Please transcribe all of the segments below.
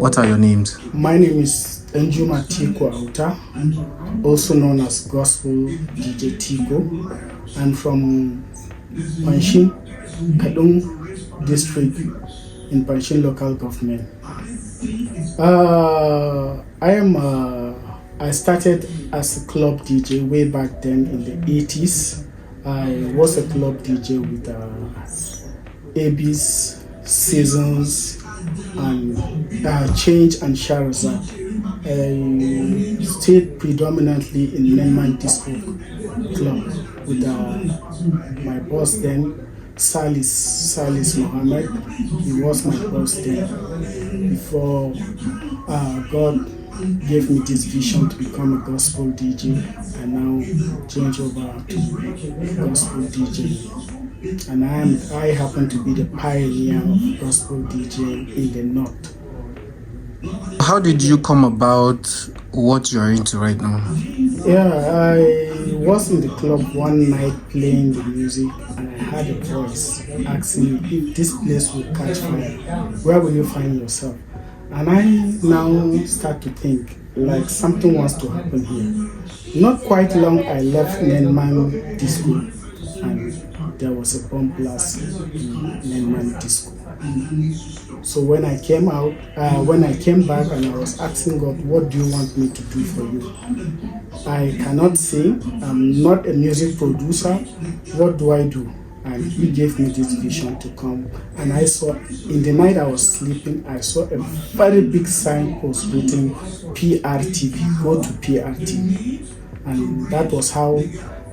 What are your names? My name is Enjuma Tiko Auta, also known as Gospel DJ Tiko. I'm from Panshin, Kadung district in Panshin local government. I started as a club DJ way back then in the 80s. I was a club DJ with AB's, Seasons, and Change and Sharazad. I stayed predominantly in Nenman Disco Club with my boss then, Salis Mohammed. He was my boss then before God gave me this vision to become a gospel DJ, and now change over to gospel DJ. And I happen to be the pioneer of gospel DJ in the north. How did you come about what you're into right now? Yeah, I was in the club one night playing the music, and I had a voice asking me if this place will catch fire, where will you find yourself? And I now start to think like something wants to happen here. Not quite long, I left Nenman Disco, and there was a bomb blast in Nenman Disco. So when I came back and I was asking God, what do you want me to do for you? I cannot sing, I'm not a music producer, what do I do? And he gave me this vision to come, and I saw, in the night I was sleeping, I saw a very big signpost written PRTV, go to PRTV. And that was how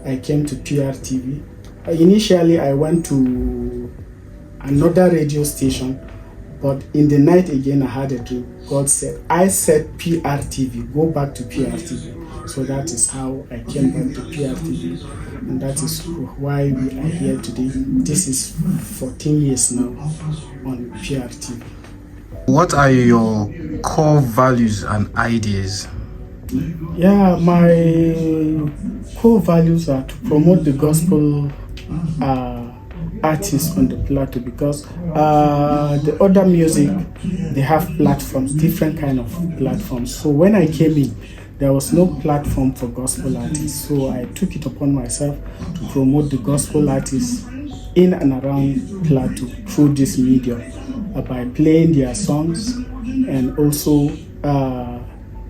I came to PRTV. Initially I went to another radio station, but in the night again I had a dream. God said, I said PRTV, go back to PRTV. So that is how I came back to PRTV, and that is why we are here today. This is 14 years now on PRTV. What are your core values and ideas? Yeah, my core values are to promote the gospel artists on the plateau, because the other music, they have platforms, different kind of platforms. So when I came in, there was no platform for gospel artists, so I took it upon myself to promote the gospel artists in and around Plateau through this media, by playing their songs and also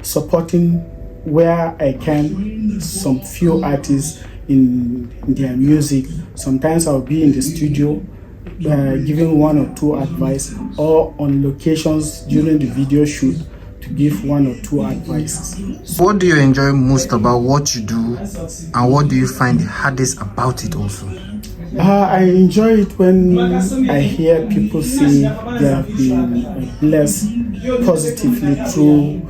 supporting where I can some few artists in their music. Sometimes I'll be in the studio giving one or two advice, or on locations during the video shoot to give one or two advices. What do you enjoy most about what you do, and what do you find the hardest about it also? I enjoy it when I hear people say they have been blessed positively through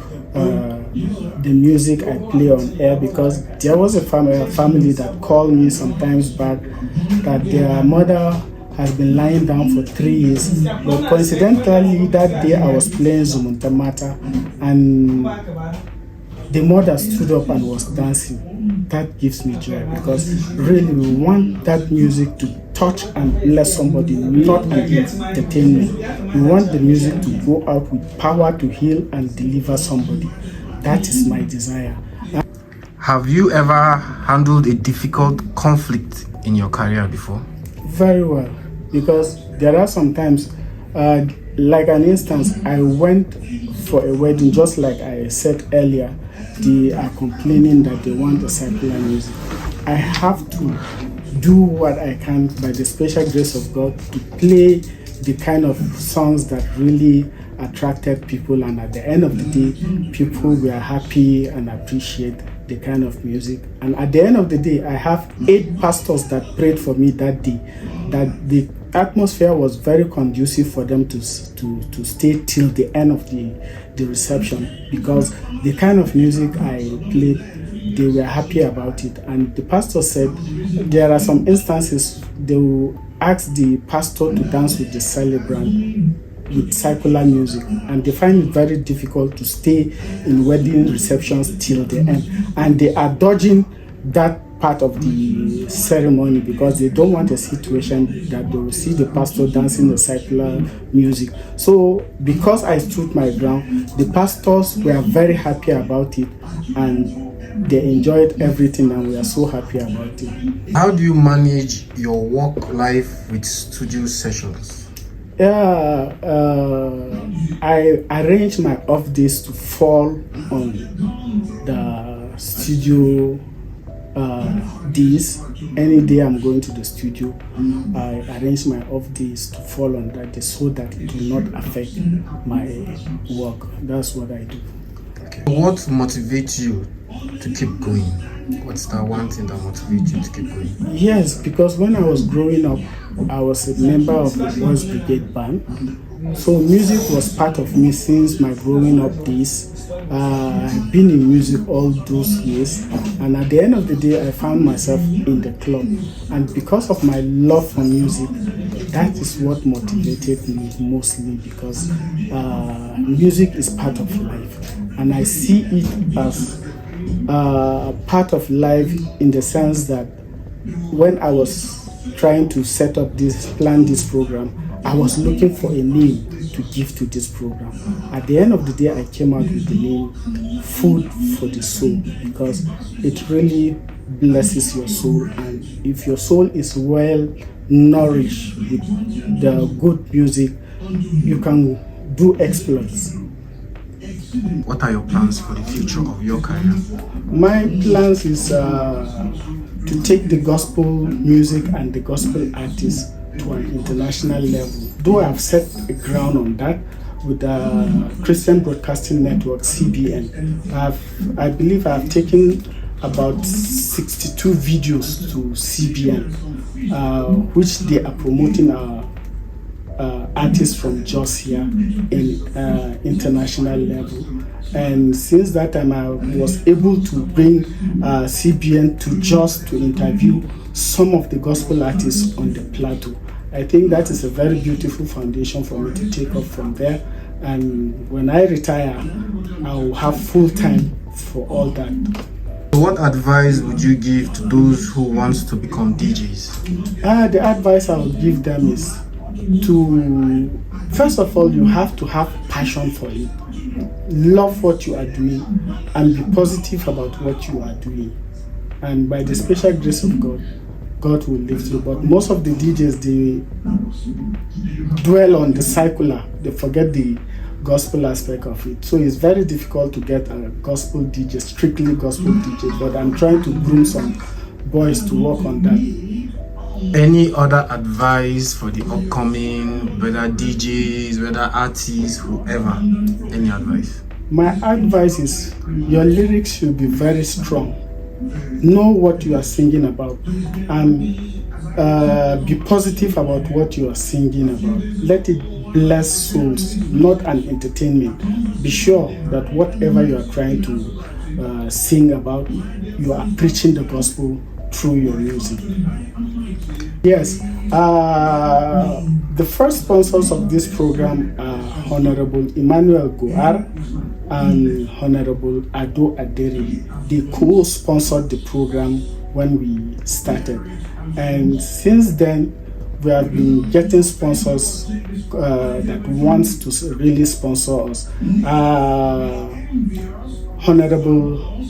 the music I play on air, because there was a family that called me sometimes back that their mother has been lying down for 3 years, but coincidentally that day I was playing Zumunta Mata and the mother stood up and was dancing. That gives me joy, because really we want that music to touch and bless somebody, not entertainment. We want the music to go out with power to heal and deliver somebody. That is my desire. Have you ever handled a difficult conflict in your career before? Very well, because there are sometimes, like an instance, I went for a wedding, just like I said earlier, they are complaining that they want the secular music. I have to do what I can by the special grace of God to play the kind of songs that really attracted people, and at the end of the day, people were happy and appreciate the kind of music. And at the end of the day, I have 8 pastors that prayed for me that day, that the atmosphere was very conducive for them to stay till the end of the reception, because the kind of music I played, they were happy about it. And the pastor said there are some instances they will ask the pastor to dance with the celebrant with secular music, and they find it very difficult to stay in wedding receptions till the end, and they are dodging that part of the ceremony because they don't want a situation that they will see the pastor dancing the secular music. So because I stood my ground, the pastors were very happy about it and they enjoyed everything and we are so happy about it. How do you manage your work life with studio sessions? Yeah, I arrange my off days to fall on the studio days. Any day I'm going to the studio, I arrange my off days to fall on that day so that it will not affect my work. That's what I do. Okay. What motivates you to keep going? What's that one thing that motivates you to keep going? Yes, because when I was growing up, I was a member of the Boys Brigade band. So music was part of me since my growing up days. I've been in music all those years, and at the end of the day, I found myself in the club. And because of my love for music, that is what motivated me mostly because music is part of life, and I see it as part of life in the sense that when I was trying to plan this program, I was looking for a name to give to this program. At the end of the day, I came out with the name Food for the Soul because it really blesses your soul, and if your soul is well nourished with the good music, you can do exploits. What are your plans for the future of your career? My plans is to take the gospel music and the gospel artists to an international level. Though I've set a ground on that with the Christian Broadcasting Network, CBN. I believe I've taken about 62 videos to CBN, which they are promoting artists from Jos here in international level. And since that time, I was able to bring CBN to Jos to interview some of the gospel artists on the plateau. I think that is a very beautiful foundation for me to take off from there. And when I retire, I will have full time for all that. What advice would you give to those who want to become DJs? The advice I would give them is to, first of all, you have to have passion for it. Love what you are doing and be positive about what you are doing. And by the special grace of God, God will lift you. But most of the DJs, they dwell on the secular. They forget the gospel aspect of it. So it's very difficult to get a gospel DJ, strictly gospel DJ. But I'm trying to groom some boys to work on that. Any other advice for the upcoming, whether DJs, whether artists, whoever? Any advice? My advice is your lyrics should be very strong. Know what you are singing about and be positive about what you are singing about. Let it bless souls, not an entertainment. Be sure that whatever you are trying to sing about, you are preaching the gospel through your music. Yes, the first sponsors of this program are Honorable Emmanuel Goar and Honorable Ado Aderi. They co-sponsored the program when we started, and since then we have been getting sponsors that wants to really sponsor us. Honorable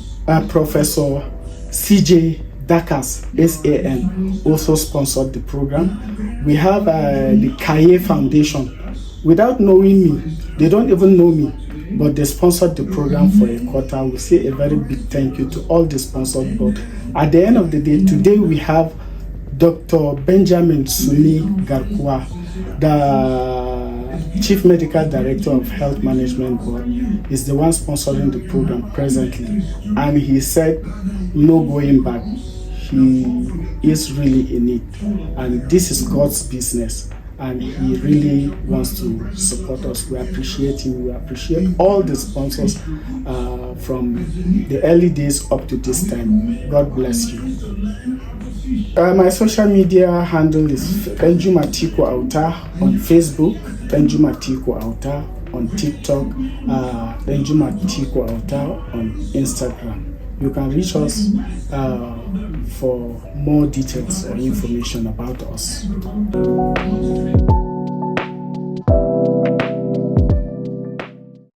Professor CJ Dakas, SAN, also sponsored the program. We have the Kaye Foundation. Without knowing me, they don't even know me, but they sponsored the program for a quarter. We say a very big thank you to all the sponsors. But at the end of the day, today we have Dr. Benjamin Suni Garkwa, the Chief Medical Director of Health Management Board, is the one sponsoring the program presently. And he said, no going back. He is really in it. And this is God's business. And he really wants to support us. We appreciate him. We appreciate all the sponsors from the early days up to this time. God bless you. My social media handle is Benjuma Tiko Auta on Facebook, Benjuma Tiko Auta on TikTok, Benjuma Tiko Auta on Instagram. You can reach us for more details or information about us.